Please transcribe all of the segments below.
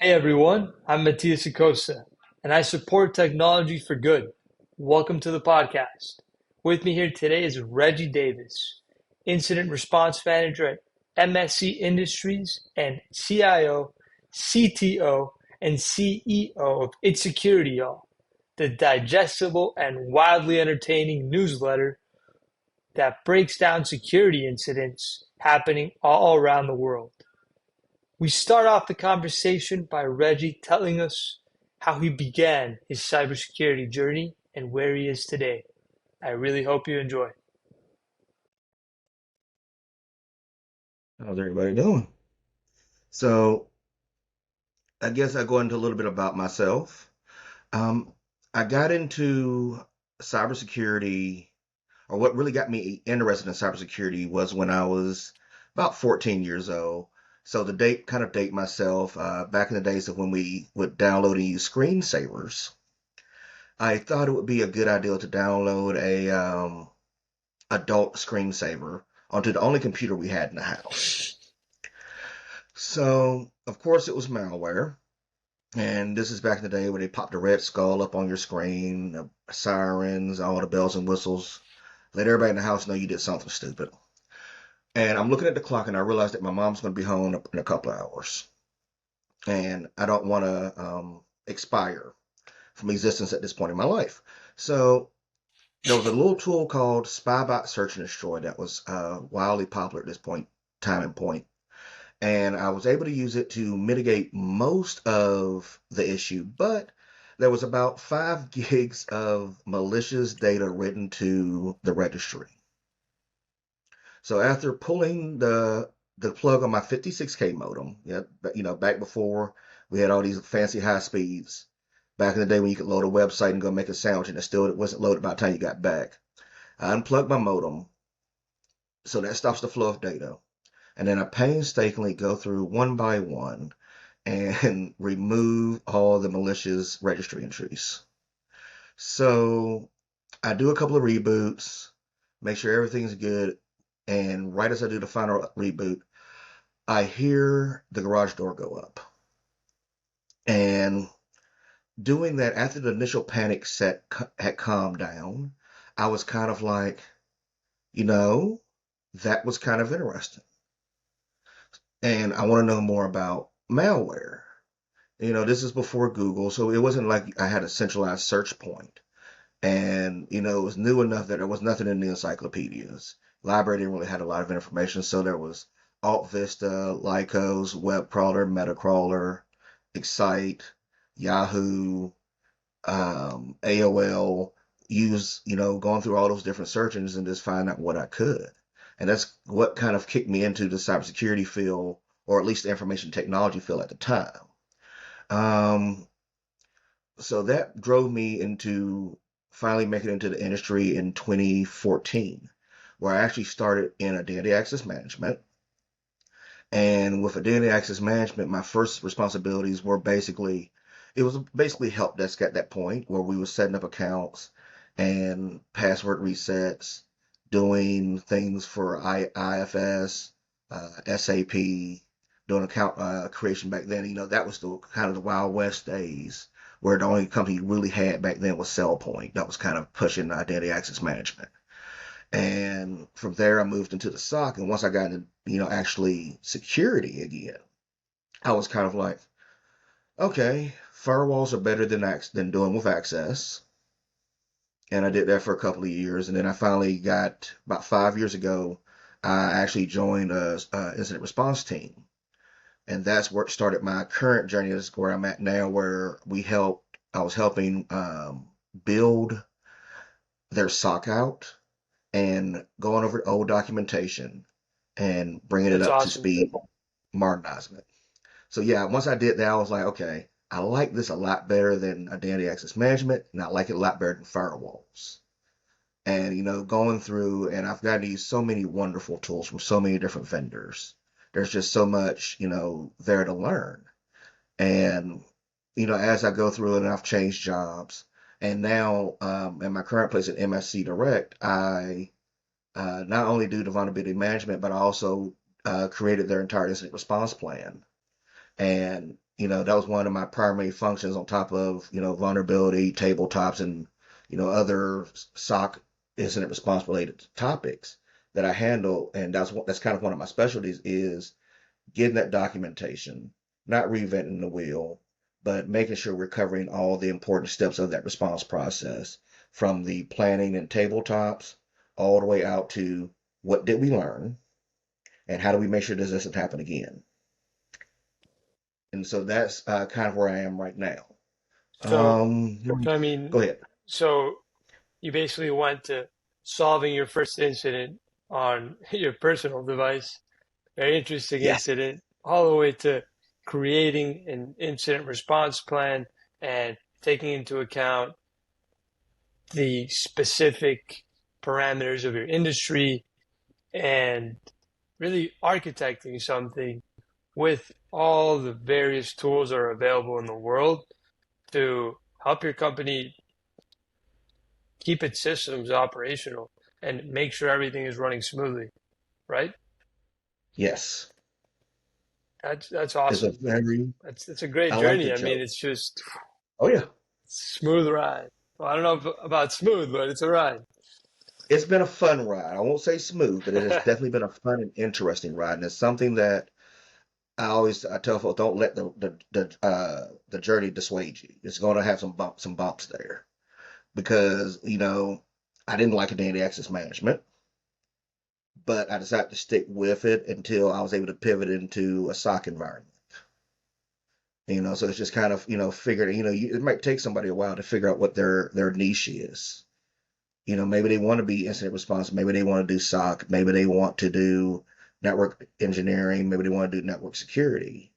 Hey everyone, I'm Matias Acosta, and I support technology for good. Welcome to the podcast. With me here today is Reggie Davis, Incident Response Manager at MSC Industries and CIO, CTO, and CEO of It's Security, Y'all, the digestible and wildly entertaining newsletter that breaks down security incidents happening all around the world. We start off the conversation by Reggie telling us how he began his cybersecurity journey and where he is today. I really hope you enjoy. How's everybody doing? So, I guess I go into a little bit about myself. Um, I got into cybersecurity, or what really got me interested in cybersecurity was when I was about 14 years old. So, the date kind of date myself back in the days of when we would download and use screensavers. I thought it would be a good idea to download a adult screensaver onto the only computer we had in the house. So, of course, it was malware. And this is back in the day where they popped a red skull up on your screen, the sirens, all the bells and whistles. Let everybody in the house know you did something stupid. And I'm looking at the clock and I realize that my mom's going to be home in a couple of hours. And I don't want to expire from existence at this point in my life. So there was a little tool called Spybot Search and Destroy that was wildly popular at this point, time and point. And I was able to use it to mitigate most of the issue, but there was about 5 gigs of malicious data written to the registry. So after pulling the plug on my 56K modem, yeah, back before we had all these fancy high speeds, back in the day when you could load a website and go make a sandwich and it wasn't loaded by the time you got back. I unplugged my modem, so that stops the flow of data. And then I painstakingly go through one by one and remove all the malicious registry entries. So I do a couple of reboots, make sure everything's good, and right as I do the final reboot, I hear the garage door go up. And doing that after the initial panic set had calmed down, I was kind of like, you know, that was kind of interesting. And I want to know more about malware. This is before Google, so it wasn't like I had a centralized search point. And, it was new enough that there was nothing in the encyclopedias. Library didn't really have a lot of information, so there was Alt Vista, Lycos, Web Crawler, Metacrawler, Excite, Yahoo, AOL, going through all those different search engines and just find out what I could. And that's what kind of kicked me into the cybersecurity field, or at least the information technology field at the time. Um, so that drove me into finally making it into the industry in 2014, where I actually started in identity access management. And with identity access management, my first responsibilities were it was basically help desk at that point, where we were setting up accounts and password resets, doing things for IFS, SAP, doing account creation back then. That was the kind of the Wild West days where the only company you really had back then was SailPoint. That was kind of pushing identity access management. And from there, I moved into the SOC. And once I got into, actually security again, I was kind of like, okay, firewalls are better than doing with access. And I did that for a couple of years. And then I finally got, about 5 years ago, I actually joined a incident response team. And that's where it started my current journey. Is where I'm at now, where I was helping build their SOC out and going over old documentation and bringing it That's up to awesome. speed, modernizing it. So yeah, once I did that, I was like, okay, I like this a lot better than identity access management, and I like it a lot better than firewalls. And going through, and I've gotten to use so many wonderful tools from so many different vendors. There's just so much, there to learn. And as I go through it, and I've changed jobs, and now in my current place at MSC Direct, I not only do the vulnerability management, but I also created their entire incident response plan. And, that was one of my primary functions on top of, vulnerability, tabletops, and, other SOC incident response related topics that I handle. And that's kind of one of my specialties is getting that documentation, not reinventing the wheel, but making sure we're covering all the important steps of that response process from the planning and tabletops all the way out to what did we learn and how do we make sure this doesn't happen again. And so that's kind of where I am right now. So, Um, so I mean, Go ahead. so you basically went to solving your first incident on your personal device, very interesting Yeah. incident, all the way to creating an incident response plan and taking into account the specific parameters of your industry and really architecting something with all the various tools that are available in the world to help your company keep its systems operational and make sure everything is running smoothly, right? Yes. That's It's a awesome. very, That's a great I like journey. the I mean, joke. it's just Oh, yeah. smooth ride. Well, I don't know about smooth, but it's a ride. It's been a fun ride. I won't say smooth, but it has definitely been a fun and interesting ride. And it's something that I tell folks don't let the journey dissuade you. It's going to have some bumps there because I didn't like identity access management, but I decided to stick with it until I was able to pivot into a SOC environment. So it's just kind of figuring. It might take somebody a while to figure out what their niche is. Maybe they want to be incident response, maybe they want to do SOC, maybe they want to do network engineering, maybe they want to do network security.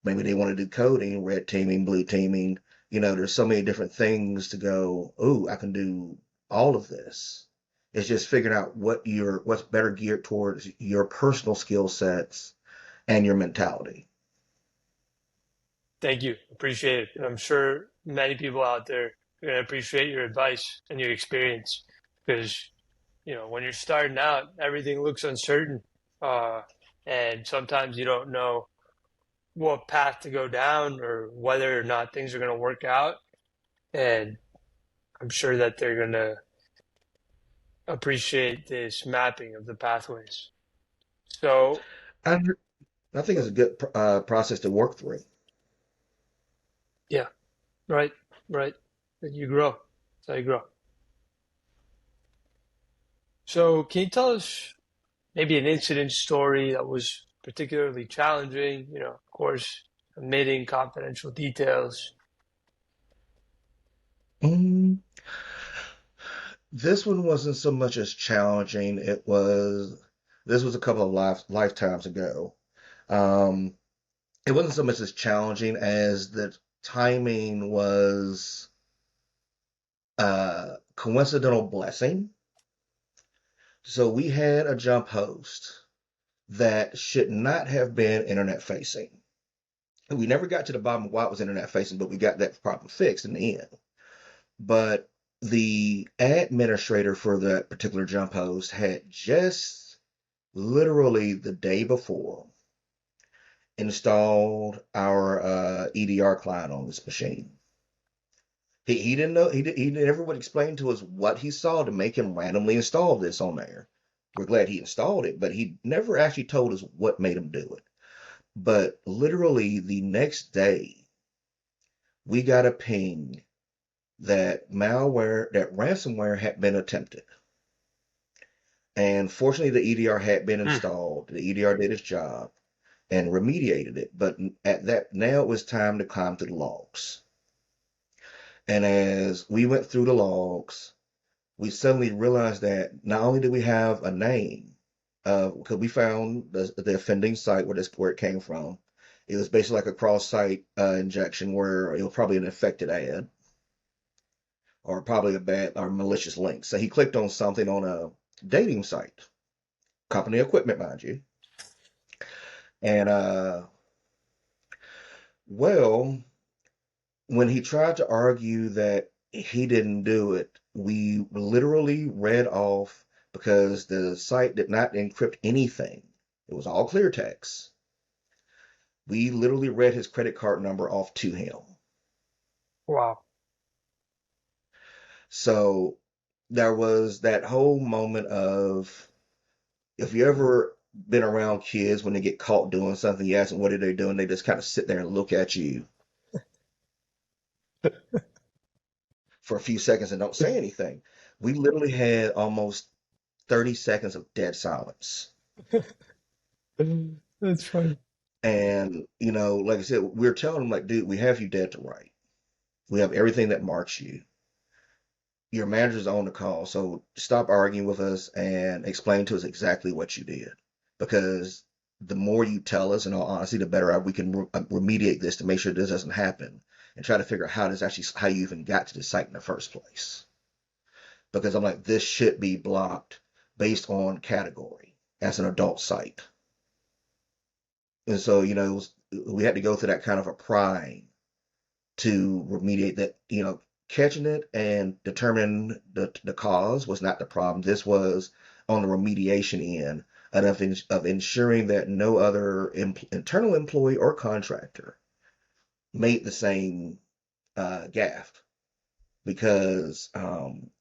Maybe they want to do coding, red teaming, blue teaming. There's so many different things to go, oh, I can do all of this. It's just figuring out what's better geared towards your personal skill sets and your mentality. Thank you. Appreciate it. And I'm sure many people out there are going to appreciate your advice and your experience because, when you're starting out, everything looks uncertain. Uh, and sometimes you don't know what path to go down or whether or not things are going to work out. And I'm sure that they're going to appreciate this mapping of the pathways. So, And I think it's a good process to work through. yeah, right, right. That you grow. That's how you grow. So, can you tell us maybe an incident story that was particularly challenging? Of course, omitting confidential details. Mm, this one wasn't so much as challenging. This was a couple of lifetimes ago. Um, it wasn't so much as challenging as the timing was a coincidental blessing. So we had a jump host that should not have been internet facing. We never got to the bottom of why it was internet facing, but we got that problem fixed in the end. But the administrator for that particular jump host had just literally the day before installed our EDR client on this machine. He didn't know he never would explain to us what he saw to make him randomly install this on there. We're glad he installed it, but he never actually told us what made him do it. But literally the next day, we got a ping that ransomware had been attempted. And fortunately, the EDR had been Hmm. installed. The EDR did its job and remediated it. But at that, now it was time to climb through the logs. And as we went through the logs, we suddenly realized that not only did we have a name, because we found the offending site where it came from. It was basically like a cross-site injection where it was probably an infected ad or probably a bad or malicious link. So he clicked on something on a dating site, company equipment, mind you. And well, when he tried to argue that he didn't do it, we literally read off because the site did not encrypt anything. It was all clear text. We literally read his credit card number off to him. Wow. So there was that whole moment of, if you ever been around kids when they get caught doing something, you ask them what are they doing, they just kind of sit there and look at you for a few seconds and don't say anything. We literally had almost 30 seconds of dead silence. That's funny. And, like I said, we're telling them, like, dude, we have you dead to right. We have everything that marks you. Your manager's on the call, so stop arguing with us and explain to us exactly what you did. Because the more you tell us, in all honesty, the better we can remediate this to make sure this doesn't happen and try to figure out how you even got to the site in the first place. Because I'm like, this should be blocked based on category as an adult site. And so, we had to go through that kind of a prying to remediate that, catching it and determining the cause was not the problem. This was on the remediation end of ensuring that no other internal employee or contractor made the same gaffe. Because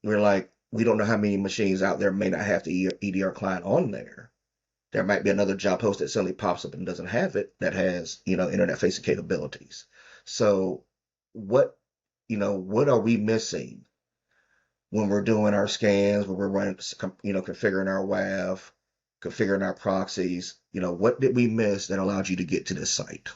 we're like, we don't know how many machines out there may not have the EDR client on there. There might be another job post that suddenly pops up and doesn't have it that has, internet facing capabilities. So what, what are we missing when we're doing our scans, when we're running, configuring our WAF, configuring our proxies? What did we miss that allowed you to get to this site?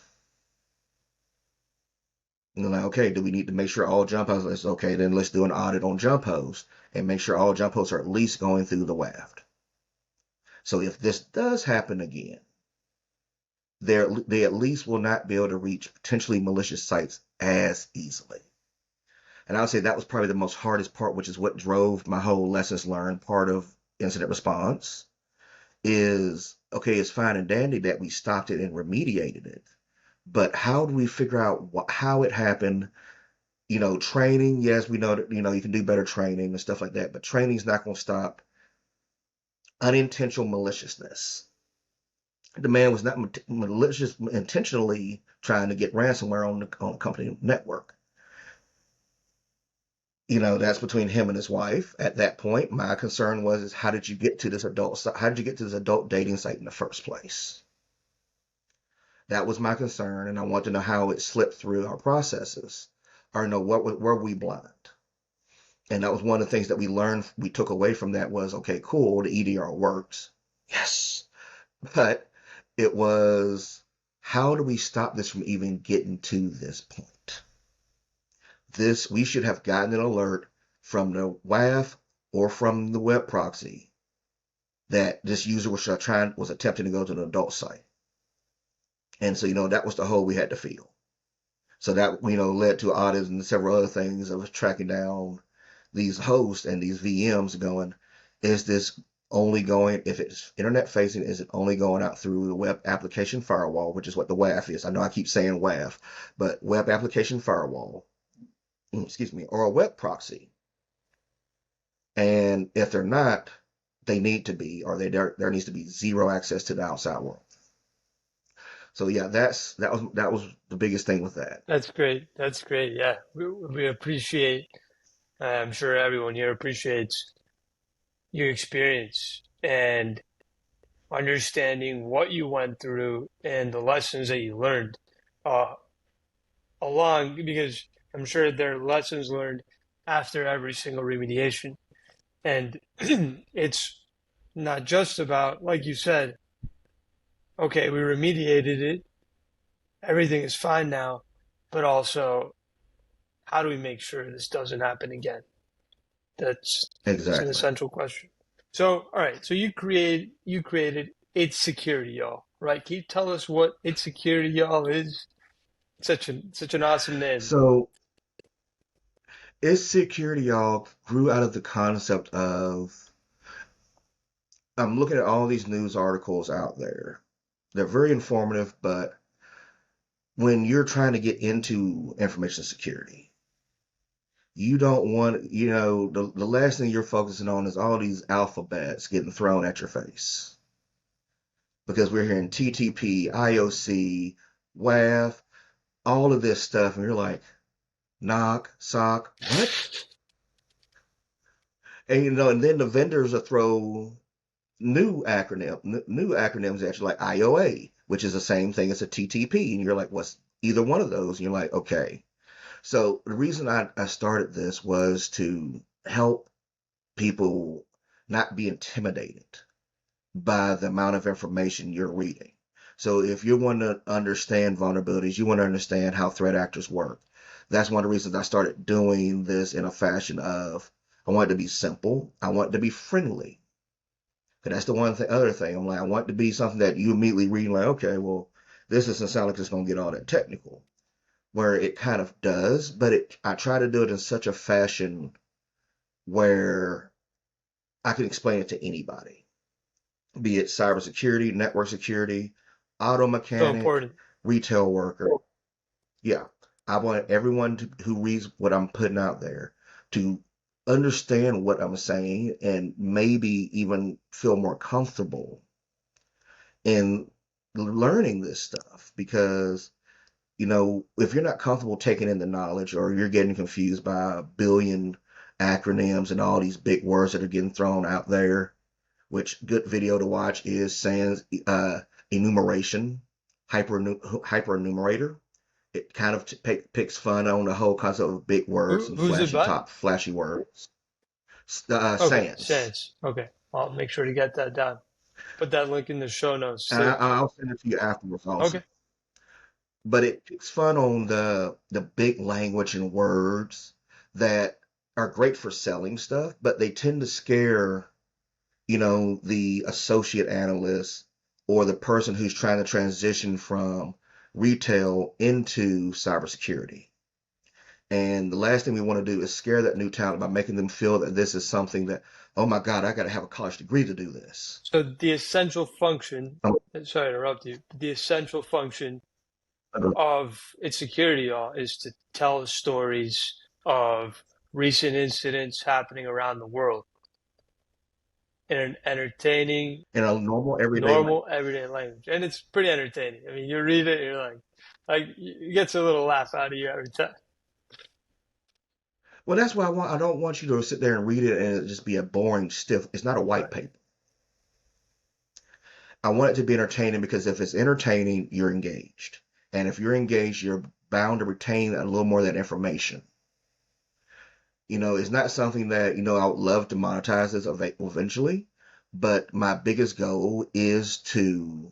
And like, okay, do we need to make sure all jump hosts? Okay, then let's do an audit on jump hosts and make sure all jump hosts are at least going through the WAF. So if this does happen again, they at least will not be able to reach potentially malicious sites as easily. And I would say that was probably the most hardest part, which is what drove my whole lessons learned part of incident response. Is, okay, it's fine and dandy that we stopped it and remediated it, but how do we figure out how it happened? Training, yes, we know that, you can do better training and stuff like that, but training's not going to stop unintentional maliciousness. The man was not malicious intentionally trying to get ransomware on the company network. That's between him and his wife. At that point, my concern was, is how did you get to this adult dating site in the first place? That was my concern, and I want to know how it slipped through our processes, or what were we blind? And that was one of the things that we took away from that was, okay, cool, the EDR works. Yes. But it was, how do we stop this from even getting to this point? We should have gotten an alert from the WAF or from the web proxy that this user was attempting to go to an adult site. And so, that was the hole we had to fill. So that, led to audits and several other things of tracking down these hosts and these VMs going, is this only going, if it's internet facing, is it only going out through the web application firewall, which is what the WAF is? I know I keep saying WAF, but web application firewall, excuse me, or a web proxy. And if they're not, they need to be, or there needs to be zero access to the outside world. So yeah, that was the biggest thing with that. That's great. That's great. Yeah, we appreciate. I'm sure everyone here appreciates your experience and understanding what you went through and the lessons that you learned uh, along, because I'm sure there are lessons learned after every single remediation. And it's not just about, like you said, okay, we remediated it, everything is fine now, but also how do we make sure this doesn't happen again? That's an Exactly. essential question. So, all right, so you created It's Security Y'all, right? Can you tell us what It's Security Y'all is? Such an awesome name. So its security, y'all, grew out of the concept of, I'm looking at all these news articles out there. They're very informative, but when you're trying to get into information security, you don't want, the last thing you're focusing on is all these alphabets getting thrown at your face. Because we're hearing TTP, IOC, WAF, all of this stuff, and you're like, knock, sock, what? And and then the vendors will throw new acronyms at you like IOA, which is the same thing as a TTP, and you're like, what's either one of those? And you're like, okay. So the reason I started this was to help people not be intimidated by the amount of information you're reading. So if you want to understand vulnerabilities, you want to understand how threat actors work. That's one of the reasons I started doing this in a fashion of I want it to be simple. I want it to be friendly. And that's the other thing. I'm like, I want it to be something that you immediately read like, okay, well, this doesn't sound like it's going to get all that technical. Where it kind of does, but I try to do it in such a fashion where I can explain it to anybody, be it cybersecurity, network security, auto So mechanic, important. retail worker. Yeah, I want everyone who reads what I'm putting out there to understand what I'm saying and maybe even feel more comfortable in learning this stuff because if you're not comfortable taking in the knowledge or you're getting confused by a billion acronyms and all these big words that are getting thrown out there, which good video to watch is Sans enumeration, hyper enumerator. It kind of picks fun on the whole concept of big words and Who's it by? flashy words. Okay, Sans. Sans. Okay, I'll make sure to get that down. Put that link in the show notes And too. I'll send it to you afterwards also. Okay, But it picks fun on the big language and words that are great for selling stuff, but they tend to scare, the associate analyst or the person who's trying to transition from retail into cybersecurity. And the last thing we want to do is scare that new talent by making them feel that this is something that, oh my God, I got to have a college degree to do this. so the essential function, Um, sorry to interrupt you, the essential function of its security law is to tell stories of recent incidents happening around the world in an entertaining, in a normal everyday language. normal, everyday language. And it's pretty entertaining. I mean, you read it, you're like it gets a little laugh out of you every time. Well, that's why I don't want you to sit there and read it and it just be a boring, stiff. It's not a white Right. paper. I want it to be entertaining because if it's entertaining, you're engaged. And if you're engaged, you're bound to retain a little more of that information. It's not something that, I would love to monetize this eventually, but my biggest goal is to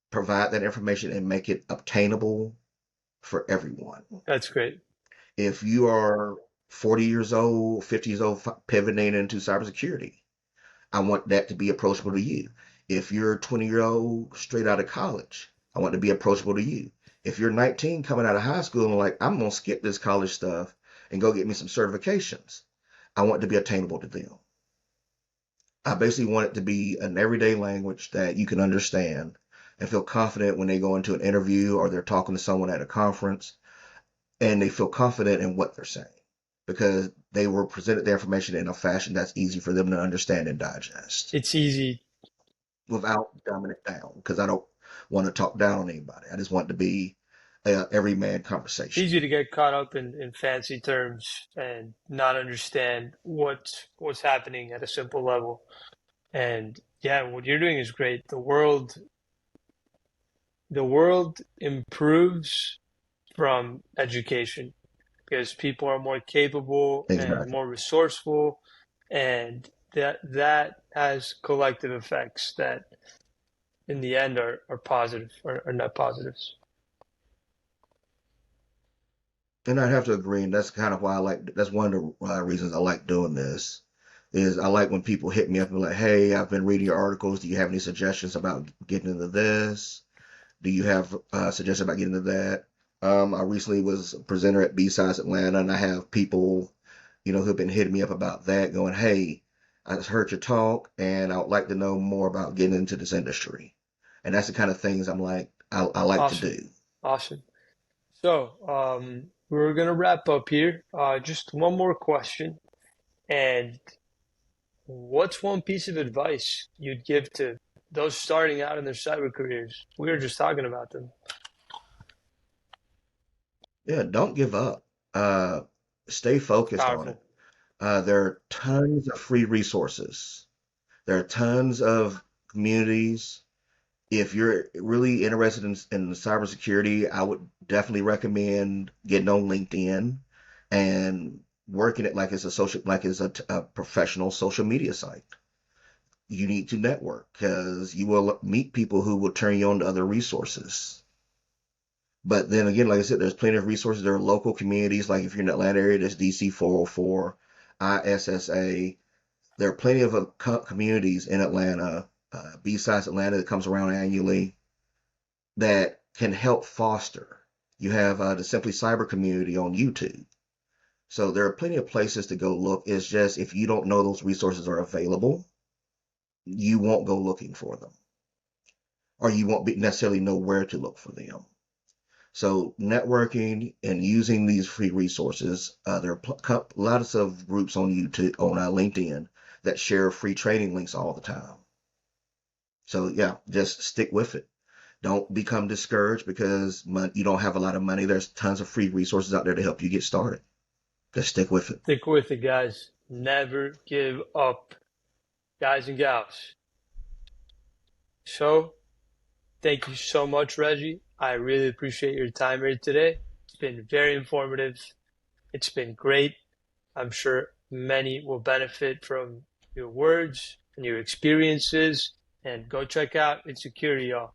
provide that information and make it obtainable for everyone. That's great. If you are 40 years old, 50 years old, pivoting into cybersecurity, I want that to be approachable to you. If you're a 20-year-old straight out of college, I want it to be approachable to you. If you're 19 coming out of high school and like, I'm going to skip this college stuff and go get me some certifications, I want it to be attainable to them. I basically want it to be an everyday language that you can understand and feel confident when they go into an interview or they're talking to someone at a conference and they feel confident in what they're saying because they were presented the information in a fashion that's easy for them to understand and digest It's easy. without dumbing it down because I don't want to talk down on anybody. I just want it to be a everyman It's conversation. easy to get caught up in fancy terms and not understand what's happening at a simple level. And yeah, what you're doing is great. The world improves from education because people are more capable and Exactly. more resourceful, and that has collective effects that in the end are positive or net positives. And I'd have to agree, and that's kind of why that's one of the reasons I like doing this, is I like when people hit me up and be like, hey, I've been reading your articles. Do you have any suggestions about getting into this? Do you have suggestions about getting into that? I recently was a presenter at B-Sides Atlanta, and I have people, who've been hitting me up about that, going, hey, I just heard your talk, and I would like to know more about getting into this industry. And that's the kind of things I'm like, I like to Awesome. do. Awesome. So, we're gonna wrap up here. Just one more question. And what's one piece of advice you'd give to those starting out in their cyber careers? We were just talking about them. Yeah, don't give up. Uh, Stay It's focused on it. powerful. There are tons of free resources. There are tons of communities. If you're really interested in cybersecurity, I would definitely recommend getting on LinkedIn and working it like it's a a professional social media site. You need to network because you will meet people who will turn you on to other resources. But then again, like I said, there's plenty of resources. There are local communities, like if you're in the Atlanta area, there's DC 404, ISSA. There are plenty of communities in Atlanta, besides Atlanta, that comes around annually that can help foster. You have the Simply Cyber community on YouTube. So there are plenty of places to go look. It's just if you don't know those resources are available, you won't go looking for them, or you won't necessarily know where to look for them. So networking and using these free resources, there are lots of groups on YouTube, on LinkedIn, that share free training links all the time. So yeah, just stick with it. Don't become discouraged because you don't have a lot of money. There's tons of free resources out there to help you get started. Just stick with it. Stick with it, guys. Never give up, guys and gals. So, thank you so much, Reggie. I really appreciate your time here today. It's been very informative. It's been great. I'm sure many will benefit from your words and your experiences. And go check out Insecurity, y'all.